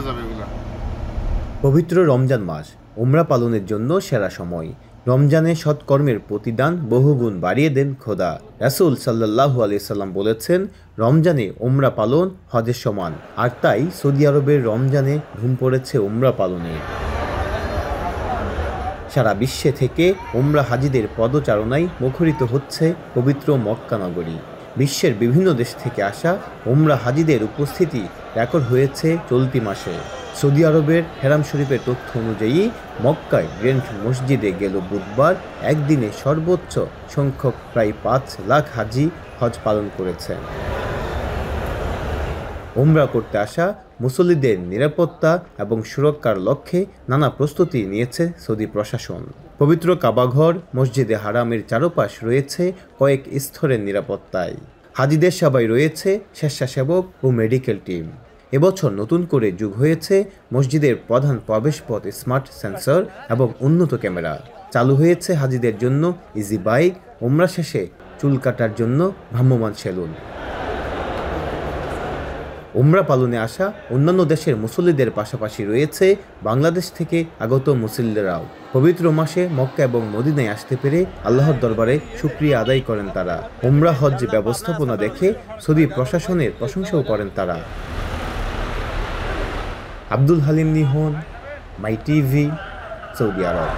যাবে এগুলা। পবিত্র রমজান মাস উমরা পালনের জন্য সেরা সময়। রমজানে সৎকর্মের প্রতিদান বহুগুণ বাড়িয়ে দেন খোদা। রাসূল সাল্লাল্লাহু আলাইহি সাল্লাম বলেছেন, রমজানে উমরা পালন হজের সমান। আর তাই সৌদি আরবের রমজানে ধুম পড়েছে উমরা পালনে। সারা বিশ্বে থেকে উমরা হাজিদের পদচারণায় মুখরিত হচ্ছে পবিত্র মক্কা নগরী। বিশ্বের বিভিন্ন দেশ থেকে আসা উমরা হাজিদের উপস্থিতি রেকর্ড হয়েছে চলতি মাসে। সৌদি আরবের হেরাম শরীফের তথ্য অনুযায়ী মক্কায় গ্র্যান্ড মসজিদে গেল বুধবার একদিনে সর্বোচ্চ সংখ্যক প্রায় 5 লাখ হাজি হজ পালন করেছেন। উমরা করতে আসা মুসল্লিদের নিরাপত্তা এবং সুরক্ষার লক্ষ্যে নানা প্রস্তুতি নিয়েছে সৌদি প্রশাসন। পবিত্র কাবাঘর মসজিদে হারামের চারপাশ রয়েছে কয়েক স্তরের নিরাপত্তায়। হাজিদের সেবায় রয়েছে স্বেচ্ছাসেবক ও মেডিকেল টিম। এবছর নতুন করে যোগ হয়েছে মসজিদের প্রধান প্রবেশপথ স্মার্ট সেন্সর এবং উন্নত ক্যামেরা। চালু হয়েছে হাজিদের জন্য ইজি বাইক, উমরা শেষে চুল কাটার জন্য ভ্রাম্যমাণ সেলুন। উমরা পালনে আসা অন্যান্য দেশের মুসল্লিদের পাশাপাশি রয়েছে বাংলাদেশ থেকে আগত মুসল্লিরাও। পবিত্র মাসে মক্কা এবং মদিনায় আসতে পেরে আল্লাহর দরবারে শুকরিয়া আদায় করেন তারা। উমরা হজ ব্যবস্থাপনা দেখে সৌদি প্রশাসনের প্রশংসাও করেন তারা। আব্দুল হালিম নিহন, মাই টিভি, সৌদি আরব।